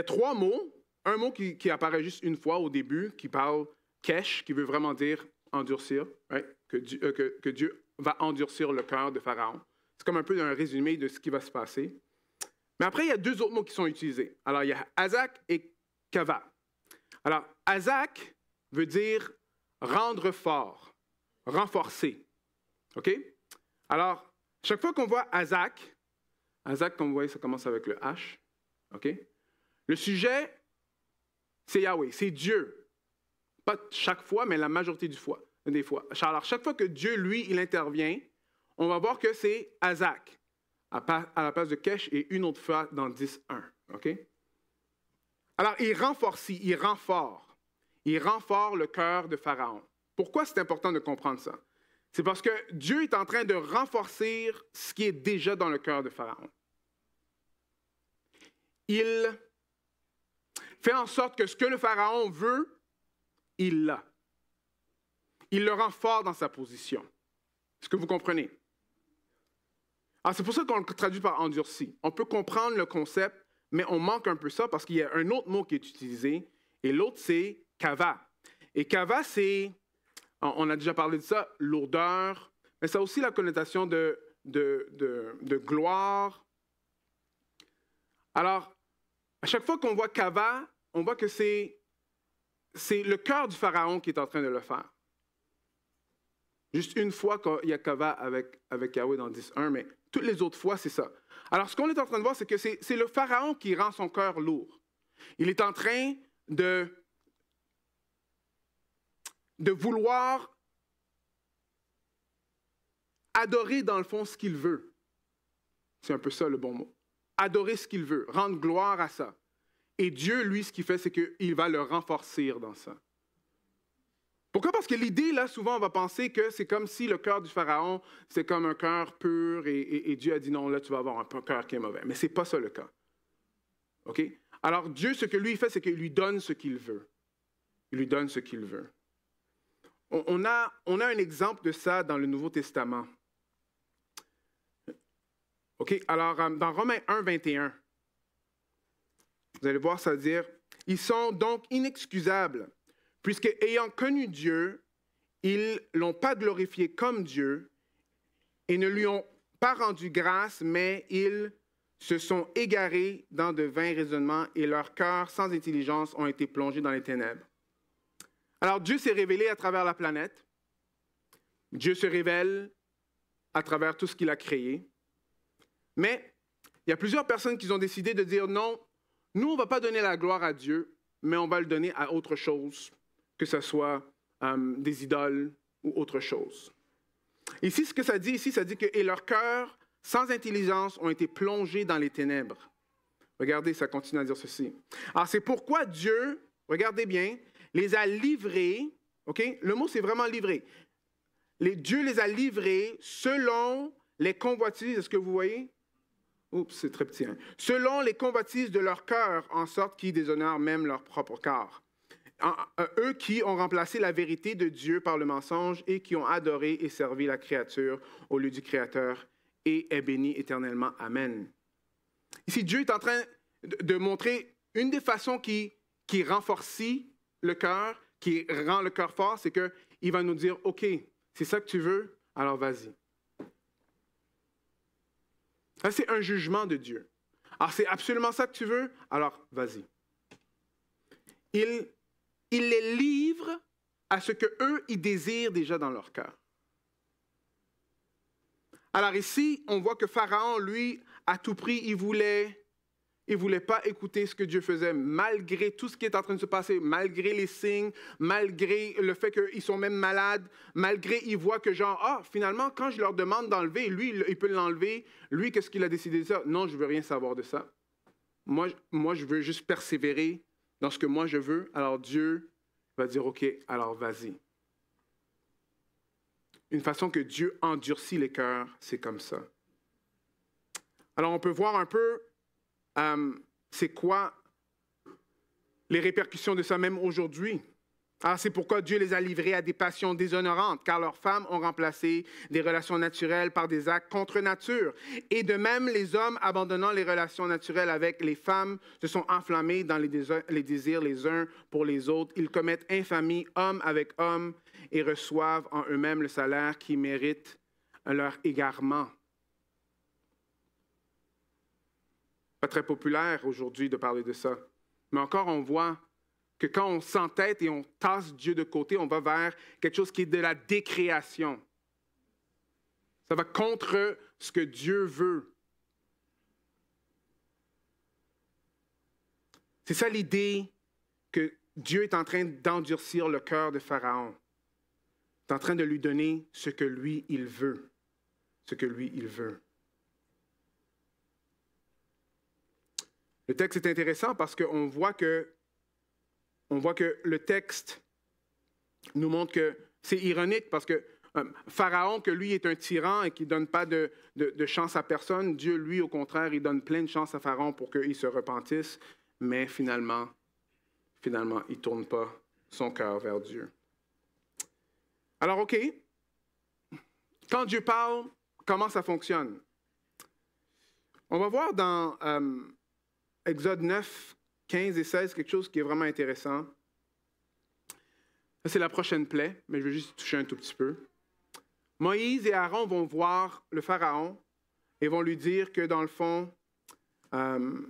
3 mots. Un mot qui apparaît juste une fois au début, qui parle kesh, qui veut vraiment dire endurcir, right? que Dieu va endurcir le cœur de Pharaon. C'est comme un peu un résumé de ce qui va se passer. Mais après, il y a 2 autres mots qui sont utilisés. Alors, il y a Azak et Kava. Alors, Azak veut dire rendre fort, renforcer. OK? Alors, chaque fois qu'on voit Azak, comme vous voyez, ça commence avec le H. OK? Le sujet, c'est Yahweh, c'est Dieu. Pas chaque fois, mais la majorité des fois. Alors, chaque fois que Dieu, lui, il intervient, on va voir que c'est Azak, à la place de Kesh, et une autre fois dans 10.1. OK? Alors, il renforce, il rend fort. Il rend fort le cœur de Pharaon. Pourquoi c'est important de comprendre ça? C'est parce que Dieu est en train de renforcer ce qui est déjà dans le cœur de Pharaon. Il fait en sorte que ce que le Pharaon veut, il l'a. Il le rend fort dans sa position. Est-ce que vous comprenez? Alors, c'est pour ça qu'on le traduit par endurci. On peut comprendre le concept, mais on manque un peu ça parce qu'il y a un autre mot qui est utilisé, et l'autre, c'est kava. Et kava, c'est, on a déjà parlé de ça, lourdeur, mais ça a aussi la connotation de gloire. Alors, à chaque fois qu'on voit kava, on voit que c'est le cœur du Pharaon qui est en train de le faire. Juste une fois qu'il y a kava avec Yahweh dans 10.1, mais toutes les autres fois, c'est ça. Alors, ce qu'on est en train de voir, c'est que c'est le Pharaon qui rend son cœur lourd. Il est en train de vouloir adorer, dans le fond, ce qu'il veut. C'est un peu ça le bon mot. Adorer ce qu'il veut, rendre gloire à ça. Et Dieu, lui, ce qu'il fait, c'est qu'il va le renforcer dans ça. Pourquoi? Parce que l'idée, là, souvent, on va penser que c'est comme si le cœur du Pharaon, c'est comme un cœur pur et Dieu a dit non, là, tu vas avoir un cœur qui est mauvais. Mais ce n'est pas ça le cas. OK? Alors, Dieu, ce que lui fait, c'est qu'il lui donne ce qu'il veut. Il lui donne ce qu'il veut. On a un exemple de ça dans le Nouveau Testament. OK? Alors, dans Romains 1, 21, vous allez voir, ça veut dire « Ils sont donc inexcusables, puisque, ayant connu Dieu, ils ne l'ont pas glorifié comme Dieu et ne lui ont pas rendu grâce, mais ils se sont égarés dans de vains raisonnements et leurs cœurs sans intelligence ont été plongés dans les ténèbres. » Alors, Dieu s'est révélé à travers la planète. Dieu se révèle à travers tout ce qu'il a créé. Mais il y a plusieurs personnes qui ont décidé de dire non, nous, on ne va pas donner la gloire à Dieu, mais on va le donner à autre chose, que ce soit des idoles ou autre chose. Ici, ce que ça dit ici, ça dit que « et leurs cœurs, sans intelligence, ont été plongés dans les ténèbres. » Regardez, ça continue à dire ceci. Alors, c'est pourquoi Dieu, regardez bien, les a livrés, OK? Le mot, c'est vraiment livré. Dieu les a livrés selon les convoitises, est-ce que vous voyez? Oups, c'est très petit. Hein? Selon les convoitises de leur cœur, en sorte qu'ils déshonorent même leur propre corps. Eux qui ont remplacé la vérité de Dieu par le mensonge et qui ont adoré et servi la créature au lieu du Créateur et est béni éternellement. Amen. Ici, Dieu est en train de montrer une des façons qui renforce le cœur, qui rend le cœur fort, c'est qu'il va nous dire, OK, c'est ça que tu veux, alors vas-y. Ça, c'est un jugement de Dieu. Alors, c'est absolument ça que tu veux, alors vas-y. Il les livre à ce qu'eux, ils désirent déjà dans leur cœur. Alors ici, on voit que Pharaon, lui, à tout prix, il voulait pas écouter ce que Dieu faisait, malgré tout ce qui est en train de se passer, malgré les signes, malgré le fait qu'ils sont même malades, malgré ils voient que genre, finalement, quand je leur demande d'enlever, lui, il peut l'enlever. Lui, qu'est-ce qu'il a décidé de ça? Non, je ne veux rien savoir de ça. Moi, je veux juste persévérer dans ce que moi je veux. Alors Dieu va dire, OK, alors vas-y. Une façon que Dieu endurcit les cœurs, c'est comme ça. Alors, on peut voir un peu c'est quoi les répercussions de ça même aujourd'hui. Alors, c'est pourquoi Dieu les a livrés à des passions déshonorantes, car leurs femmes ont remplacé des relations naturelles par des actes contre nature. Et de même, les hommes, abandonnant les relations naturelles avec les femmes, se sont enflammés dans les désirs les uns pour les autres. Ils commettent infamie, homme avec homme, et reçoivent en eux-mêmes le salaire qui mérite leur égarement. Pas très populaire aujourd'hui de parler de ça. Mais encore, on voit que quand on s'entête et on tasse Dieu de côté, on va vers quelque chose qui est de la décréation. Ça va contre ce que Dieu veut. C'est ça l'idée que Dieu est en train d'endurcir le cœur de Pharaon. Il est en train de lui donner ce que lui, il veut. Ce que lui, il veut. Le texte est intéressant parce qu'on voit que le texte nous montre que c'est ironique parce que Pharaon, que lui est un tyran et qui ne donne pas de chance à personne, Dieu, lui, au contraire, il donne plein de chance à Pharaon pour qu'il se repentisse, mais finalement, il ne tourne pas son cœur vers Dieu. Alors, OK, quand Dieu parle, comment ça fonctionne? On va voir dans Exode 9, 15 et 16, quelque chose qui est vraiment intéressant. Ça, c'est la prochaine plaie, mais je vais juste toucher un tout petit peu. Moïse et Aaron vont voir le Pharaon et vont lui dire que dans le fond, il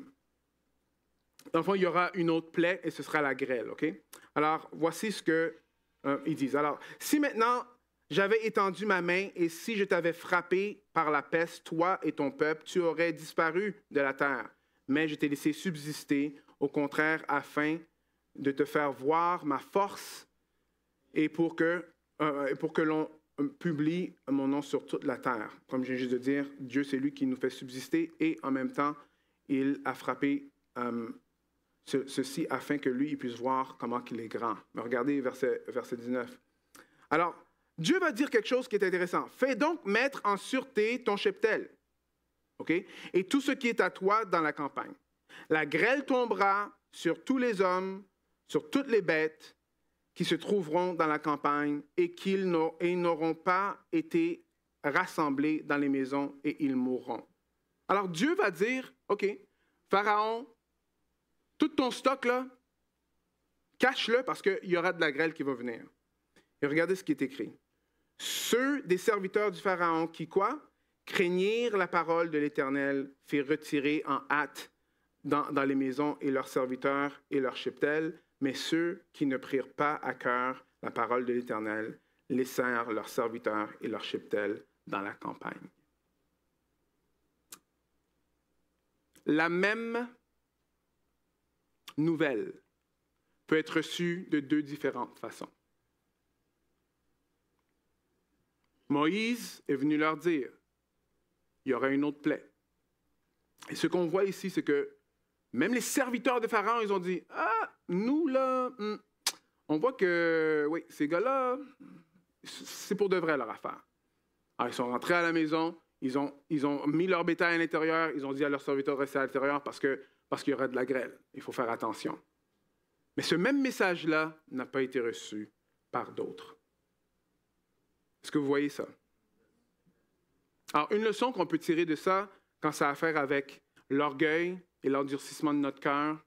y aura une autre plaie et ce sera la grêle. OK? Alors, voici ce qu'ils disent. Alors, si maintenant j'avais étendu ma main et si je t'avais frappé par la peste, toi et ton peuple, tu aurais disparu de la terre. Mais je t'ai laissé subsister, au contraire, afin de te faire voir ma force et pour que l'on publie mon nom sur toute la terre. Comme je viens juste de dire, Dieu, c'est lui qui nous fait subsister et en même temps, il a frappé ceci afin que lui, il puisse voir comment il est grand. Mais regardez verset 19. Alors, Dieu va dire quelque chose qui est intéressant. Fais donc mettre en sûreté ton cheptel. Okay? Et tout ce qui est à toi dans la campagne. La grêle tombera sur tous les hommes, sur toutes les bêtes qui se trouveront dans la campagne et qu'ils n'auront pas été rassemblés dans les maisons et ils mourront. Alors Dieu va dire, OK, Pharaon, tout ton stock là, cache-le parce qu'il y aura de la grêle qui va venir. Et regardez ce qui est écrit. Ceux des serviteurs du Pharaon qui, quoi? Craignirent la parole de l'Éternel, firent retirer en hâte dans les maisons et leurs serviteurs et leurs cheptels, mais ceux qui ne prirent pas à cœur la parole de l'Éternel laissèrent leurs serviteurs et leurs cheptels dans la campagne. La même nouvelle peut être reçue de deux différentes façons. Moïse est venu leur dire, il y aura une autre plaie. Et ce qu'on voit ici, c'est que même les serviteurs de Pharaon, ils ont dit, « Ah, nous, là, on voit que, oui, ces gars-là, c'est pour de vrai leur affaire. » Alors, ils sont rentrés à la maison, ils ont mis leur bétail à l'intérieur, ils ont dit à leurs serviteurs de rester à l'intérieur parce qu'il y aura de la grêle. Il faut faire attention. Mais ce même message-là n'a pas été reçu par d'autres. Est-ce que vous voyez ça? Alors, une leçon qu'on peut tirer de ça, quand ça a à faire avec l'orgueil et l'endurcissement de notre cœur,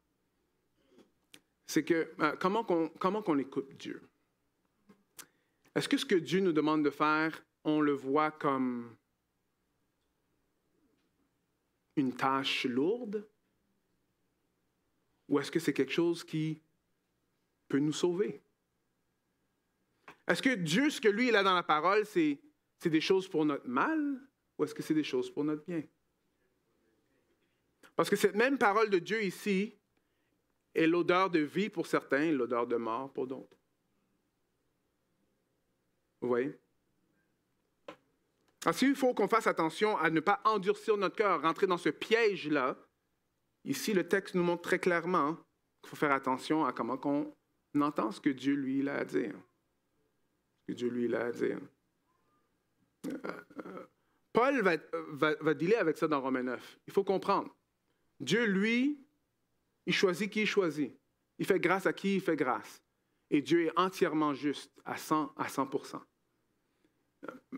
c'est que comment qu'on écoute Dieu? Est-ce que ce que Dieu nous demande de faire, on le voit comme une tâche lourde? Ou est-ce que c'est quelque chose qui peut nous sauver? Est-ce que Dieu, ce que lui, il a dans la parole, c'est des choses pour notre mal ou est-ce que c'est des choses pour notre bien? Parce que cette même parole de Dieu ici est l'odeur de vie pour certains et l'odeur de mort pour d'autres. Vous voyez? Alors, il faut qu'on fasse attention à ne pas endurcir notre cœur, rentrer dans ce piège-là. Ici, le texte nous montre très clairement qu'il faut faire attention à comment on entend ce que Dieu, lui, il a à dire. Ce que Dieu, lui, il a à dire. Paul va dealer avec ça dans Romains 9. Il faut comprendre. Dieu, lui, il choisit qui il choisit. Il fait grâce à qui il fait grâce. Et Dieu est entièrement juste à 100%.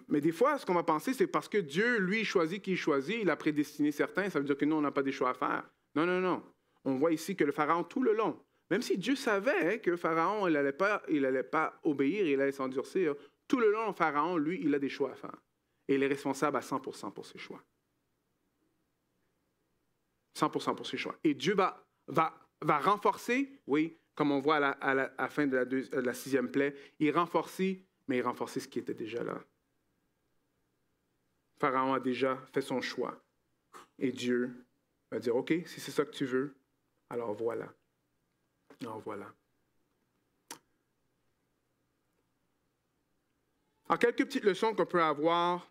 Mais des fois, ce qu'on va penser, c'est parce que Dieu, lui, choisit qui il choisit, il a prédestiné certains, ça veut dire que nous, on n'a pas des choix à faire. Non, non, non. On voit ici que le Pharaon, tout le long, même si Dieu savait que Pharaon, il n'allait pas obéir, il allait s'endurcir, tout le long, le Pharaon, lui, il a des choix à faire. Et il est responsable à 100% pour ses choix. 100% pour ses choix. Et Dieu va renforcer, oui, comme on voit à la fin de la 6e plaie, il renforcit, mais il renforçait ce qui était déjà là. Pharaon a déjà fait son choix. Et Dieu va dire, OK, si c'est ça que tu veux, alors voilà. Alors voilà. Alors, quelques petites leçons qu'on peut avoir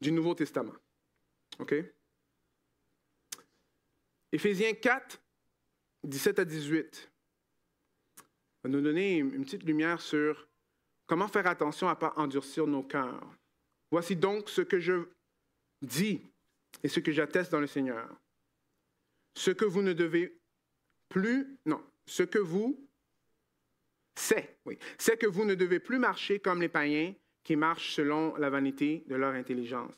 du Nouveau Testament. OK? Éphésiens 4, 17 à 18 va nous donner une petite lumière sur comment faire attention à ne pas endurcir nos cœurs. Voici donc ce que je dis et ce que j'atteste dans le Seigneur. Ce que vous ne devez plus, non, ce que vous, c'est que vous ne devez plus marcher comme les païens qui marchent selon la vanité de leur intelligence.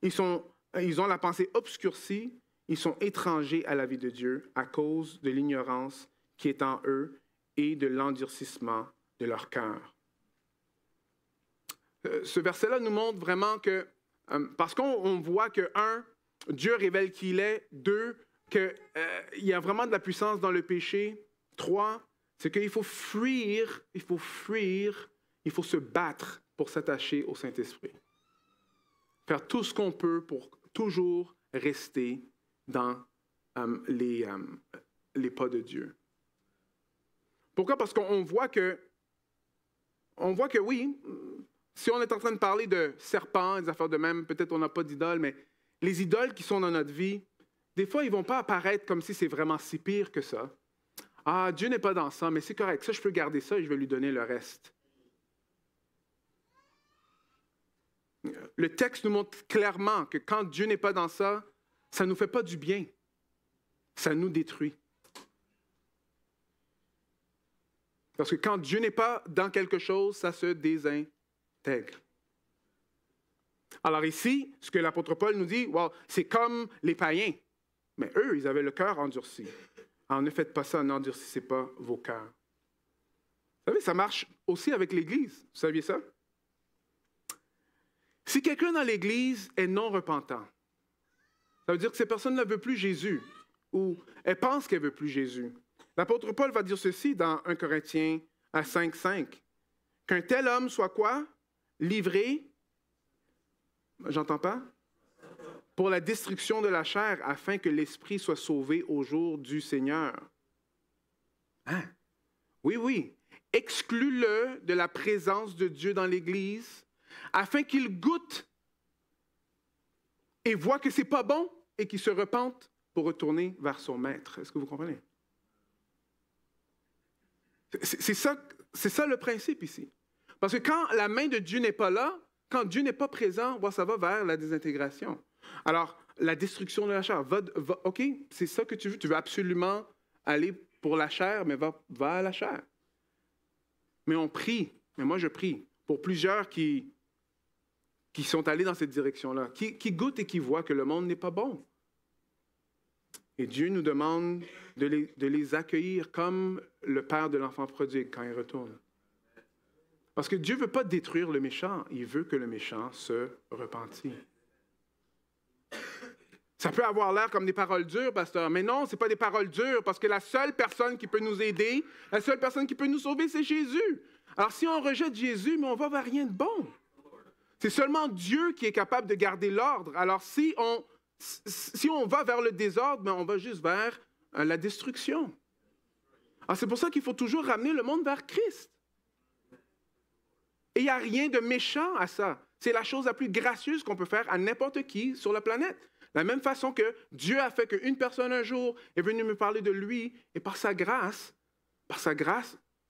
Ils ont la pensée obscurcie, ils sont étrangers à la vie de Dieu à cause de l'ignorance qui est en eux et de l'endurcissement de leur cœur. Ce verset-là nous montre vraiment que, parce qu'on voit que, 1, Dieu révèle qui il est, 2, qu'il y a vraiment de la puissance dans le péché, 3, c'est qu'il faut fuir, il faut se battre pour s'attacher au Saint-Esprit. Faire tout ce qu'on peut pour toujours rester dans les pas de Dieu. Pourquoi? Parce qu'on voit que oui, si on est en train de parler de serpents, des affaires de même, peut-être on n'a pas d'idoles, mais les idoles qui sont dans notre vie, des fois, ils ne vont pas apparaître comme si c'est vraiment si pire que ça. Ah, Dieu n'est pas dans ça, mais c'est correct. Ça, je peux garder ça et je vais lui donner le reste. Le texte nous montre clairement que quand Dieu n'est pas dans ça, ça ne nous fait pas du bien. Ça nous détruit. Parce que quand Dieu n'est pas dans quelque chose, ça se désintègre. Alors ici, ce que l'apôtre Paul nous dit, wow, c'est comme les païens. Mais eux, ils avaient le cœur endurci. Alors ne faites pas ça, n'endurcissez pas vos cœurs. Vous savez, ça marche aussi avec l'Église. Vous saviez ça? Si quelqu'un dans l'Église est non repentant, ça veut dire que cette personne ne veut plus Jésus ou elle pense qu'elle ne veut plus Jésus. L'apôtre Paul va dire ceci dans 1 Corinthiens 5:5. Qu'un tel homme soit quoi? Livré, j'entends pas? Pour la destruction de la chair, afin que l'esprit soit sauvé au jour du Seigneur. Hein? Oui, oui. Exclus-le de la présence de Dieu dans l'Église, afin qu'il goûte et voit que ce n'est pas bon et qu'il se repente pour retourner vers son maître. Est-ce que vous comprenez? C'est ça le principe ici. Parce que quand la main de Dieu n'est pas là, quand Dieu n'est pas présent, ça va vers la désintégration. Alors, la destruction de la chair, OK, c'est ça que tu veux. Tu veux absolument aller pour la chair, mais va à la chair. Mais on prie, mais moi je prie pour plusieurs qui sont allés dans cette direction-là, qui goûtent et qui voient que le monde n'est pas bon. Et Dieu nous demande de les accueillir comme le père de l'enfant prodigue quand il retourne. Parce que Dieu ne veut pas détruire le méchant, il veut que le méchant se repentisse. Ça peut avoir l'air comme des paroles dures, pasteur, mais non, ce n'est pas des paroles dures, parce que la seule personne qui peut nous aider, la seule personne qui peut nous sauver, c'est Jésus. Alors si on rejette Jésus, mais on va vers rien de bon. C'est seulement Dieu qui est capable de garder l'ordre. Alors si on va vers le désordre, mais on va juste vers la destruction. Alors c'est pour ça qu'il faut toujours ramener le monde vers Christ. Et il n'y a rien de méchant à ça. C'est la chose la plus gracieuse qu'on peut faire à n'importe qui sur la planète. De la même façon que Dieu a fait qu'une personne un jour est venue me parler de lui, et par sa grâce,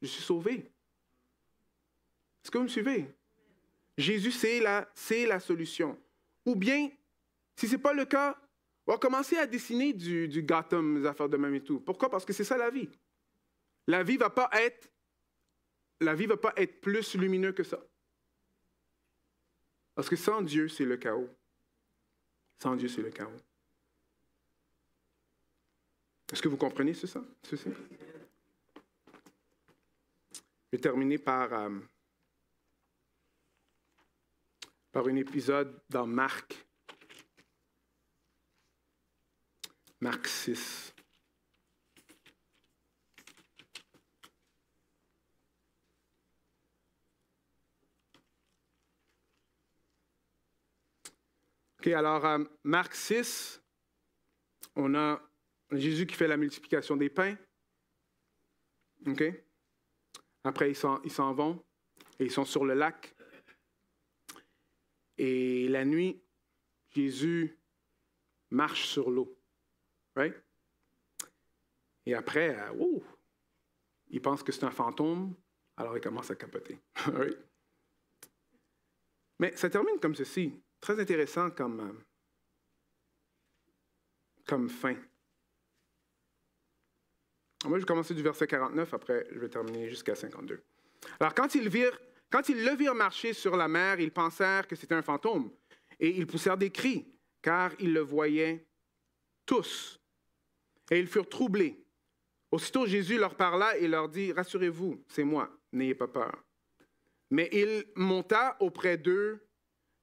je suis sauvé. Est-ce que vous me suivez? Jésus, c'est la solution. Ou bien, si ce n'est pas le cas, on va commencer à dessiner du Gotham, des affaires de même et tout. Pourquoi? Parce que c'est ça la vie. La vie ne va pas être la vie ne va pas être plus lumineuse que ça. Parce que sans Dieu, c'est le chaos. Sans Dieu, c'est le chaos. Est-ce que vous comprenez ceci? Je vais terminer par un épisode dans Marc. Marc 6. OK, alors, Marc 6, on a Jésus qui fait la multiplication des pains. OK? Après, ils s'en vont et ils sont sur le lac. Et la nuit, Jésus marche sur l'eau. Right? Et après, il pense que c'est un fantôme, alors il commence à capoter. Right? Mais ça termine comme ceci. Très intéressant comme fin. Moi, je vais commencer du verset 49, après je vais terminer jusqu'à 52. Alors, quand ils le virent marcher sur la mer, ils pensèrent que c'était un fantôme, et ils poussèrent des cris, car ils le voyaient tous. Et ils furent troublés. Aussitôt, Jésus leur parla et leur dit, « Rassurez-vous, c'est moi, n'ayez pas peur. » Mais il monta auprès d'eux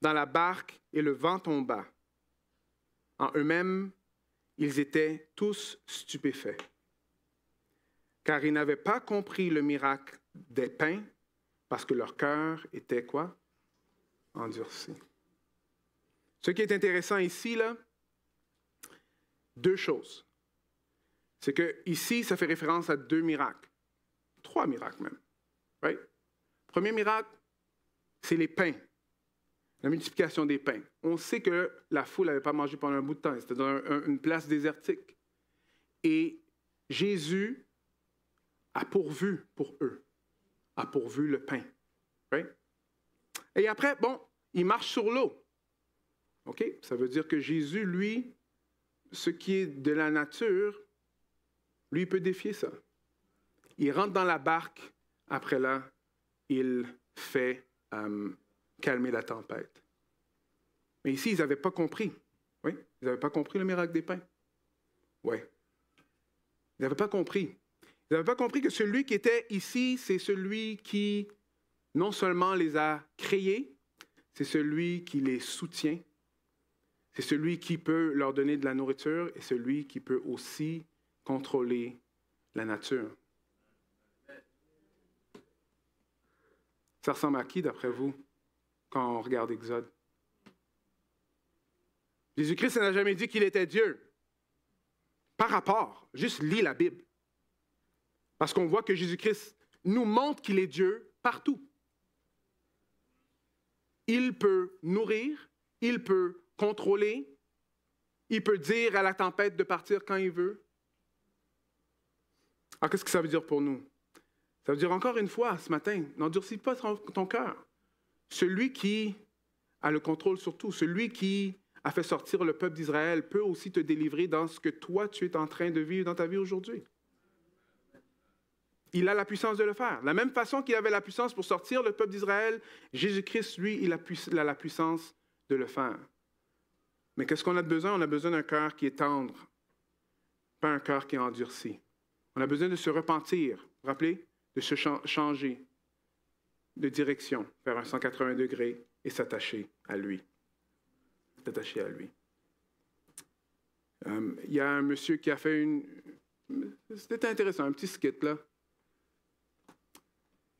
dans la barque, et le vent tomba. En eux-mêmes, ils étaient tous stupéfaits, car ils n'avaient pas compris le miracle des pains, parce que leur cœur était quoi? Endurci. Ce qui est intéressant ici, là, deux choses. C'est que ici, ça fait référence à 2 miracles. 3 miracles même. Right? Premier miracle, c'est les pains. La multiplication des pains. On sait que la foule n'avait pas mangé pendant un bout de temps. C'était dans une place désertique. Et Jésus a pourvu pour eux. A pourvu le pain. Right? Et après, il marche sur l'eau. OK? Ça veut dire que Jésus, lui, ce qui est de la nature, lui, il peut défier ça. Il rentre dans la barque. Après là, il fait calmer la tempête. Mais ici, ils n'avaient pas compris. Oui? Ils n'avaient pas compris le miracle des pains. Oui. Ils n'avaient pas compris. Ils n'avaient pas compris que celui qui était ici, c'est celui qui non seulement les a créés, c'est celui qui les soutient, c'est celui qui peut leur donner de la nourriture et celui qui peut aussi contrôler la nature. Ça ressemble à qui, d'après vous, quand on regarde Exode? Jésus-Christ n'a jamais dit qu'il était Dieu. Par rapport, juste lis la Bible. Parce qu'on voit que Jésus-Christ nous montre qu'il est Dieu partout. Il peut nourrir, il peut contrôler, il peut dire à la tempête de partir quand il veut. Alors, qu'est-ce que ça veut dire pour nous? Ça veut dire encore une fois, ce matin, n'endurcis pas ton cœur. Celui qui a le contrôle sur tout, celui qui a fait sortir le peuple d'Israël peut aussi te délivrer dans ce que toi, tu es en train de vivre dans ta vie aujourd'hui. Il a la puissance de le faire. De la même façon qu'il avait la puissance pour sortir le peuple d'Israël, Jésus-Christ, lui, il a la puissance de le faire. Mais qu'est-ce qu'on a besoin? On a besoin d'un cœur qui est tendre, pas un cœur qui est endurci. On a besoin de se repentir, vous vous rappelez? De se changer de direction, faire un 180 degrés et s'attacher à lui. S'attacher à lui. Il y a un monsieur qui a fait c'était intéressant, un petit skit là.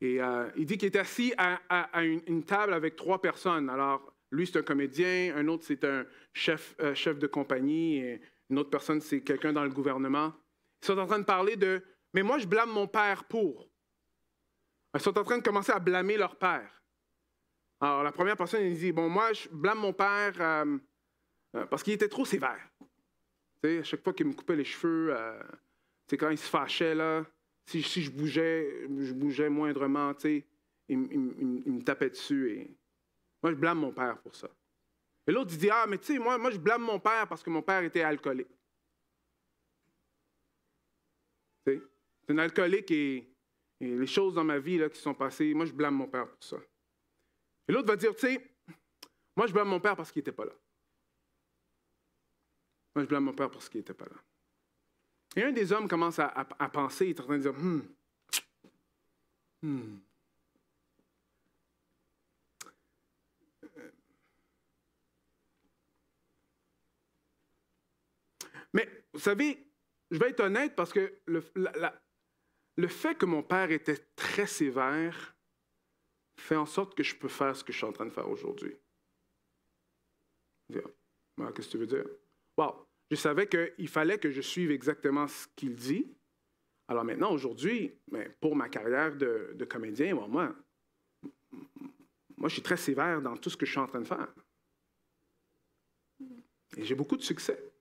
Et il dit qu'il est assis à une table avec 3 personnes. Alors, lui, c'est un comédien, un autre, c'est un chef de compagnie, et une autre personne, c'est quelqu'un dans le gouvernement. Ils sont en train de parler de « Mais moi, je blâme mon père pour ». Ils sont en train de commencer à blâmer leur père. Alors, la première personne, il dit « Bon, moi, je blâme mon père parce qu'il était trop sévère. » Tu sais, à chaque fois qu'il me coupait les cheveux, quand il se fâchait, là, si je bougeais moindrement, tu sais, il me tapait dessus. Et moi, je blâme mon père pour ça. Et l'autre, il dit, ah, mais tu sais, moi, je blâme mon père parce que mon père était alcoolique. Tu sais, c'est un alcoolique et Et les choses dans ma vie là, qui sont passées, moi, je blâme mon père pour ça. Et l'autre va dire, tu sais, moi, je blâme mon père parce qu'il n'était pas là. Moi, je blâme mon père parce qu'il n'était pas là. Et un des hommes commence à penser, il est en train de dire, Mais, vous savez, je vais être honnête parce que le fait que mon père était très sévère fait en sorte que je peux faire ce que je suis en train de faire aujourd'hui. Qu'est-ce que tu veux dire? Wow, je savais qu'il fallait que je suive exactement ce qu'il dit. Alors maintenant, aujourd'hui, pour ma carrière de comédien, moi, je suis très sévère dans tout ce que je suis en train de faire. Et j'ai beaucoup de succès.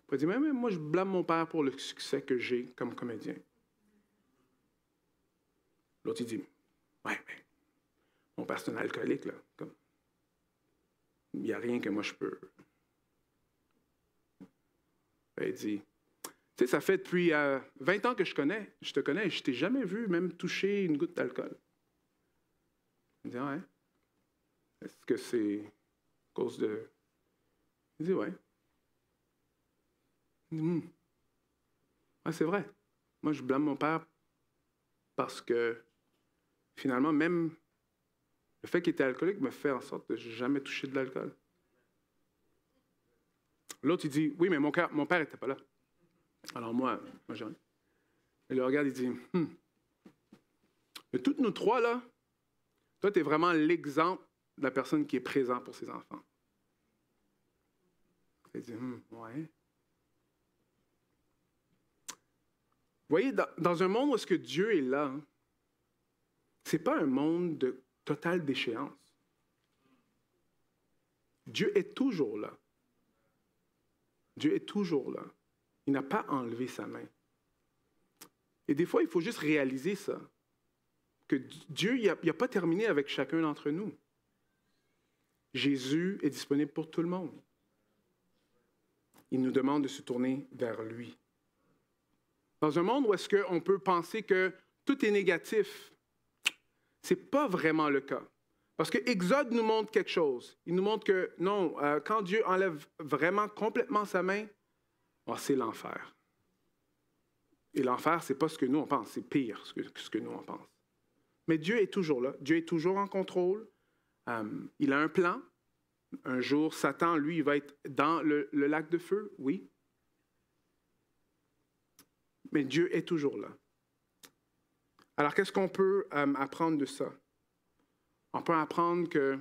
On peut dire, mais moi, je blâme mon père pour le succès que j'ai comme comédien. L'autre, il dit, ouais, mais mon père, c'est un alcoolique, là. Il n'y a rien que moi, je peux. Il dit, tu sais, ça fait depuis 20 ans que je te connais, et je ne t'ai jamais vu même toucher une goutte d'alcool. Il dit, ouais. Est-ce que c'est à cause de... Il dit, ouais. Ouais, c'est vrai. Moi, je blâme mon père parce que, finalement, même le fait qu'il était alcoolique me fait en sorte de ne jamais toucher de l'alcool. L'autre, il dit, oui, mais mon père n'était pas là. Alors moi j'ai rien. Il le regarde, il dit, de toutes nous trois, là, toi, tu es vraiment l'exemple de la personne qui est présente pour ses enfants. Il dit, ouais. Vous voyez, dans un monde où est-ce que Dieu est là, ce n'est pas un monde de totale déchéance. Dieu est toujours là. Dieu est toujours là. Il n'a pas enlevé sa main. Et des fois, il faut juste réaliser ça. Que Dieu, il n'a pas terminé avec chacun d'entre nous. Jésus est disponible pour tout le monde. Il nous demande de se tourner vers lui. Dans un monde où est-ce qu'on peut penser que tout est négatif, ce n'est pas vraiment le cas. Parce que Exode nous montre quelque chose. Il nous montre que non, quand Dieu enlève vraiment complètement sa main, c'est l'enfer. Et l'enfer, ce n'est pas ce que nous on pense, c'est pire ce que nous on pense. Mais Dieu est toujours là, Dieu est toujours en contrôle. Il a un plan. Un jour, Satan, lui, il va être dans le lac de feu, oui. Mais Dieu est toujours là. Alors, qu'est-ce qu'on peut apprendre de ça? On peut apprendre que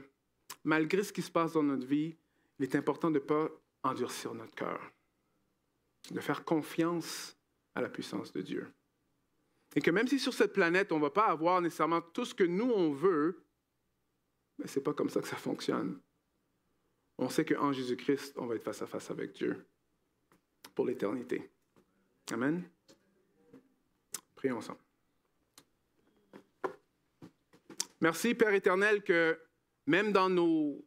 malgré ce qui se passe dans notre vie, il est important de ne pas endurcir notre cœur, de faire confiance à la puissance de Dieu. Et que même si sur cette planète, on ne va pas avoir nécessairement tout ce que nous, on veut, mais ce n'est pas comme ça que ça fonctionne. On sait qu'en Jésus-Christ, on va être face à face avec Dieu pour l'éternité. Amen. Prions ensemble. Merci, Père éternel, que même dans nos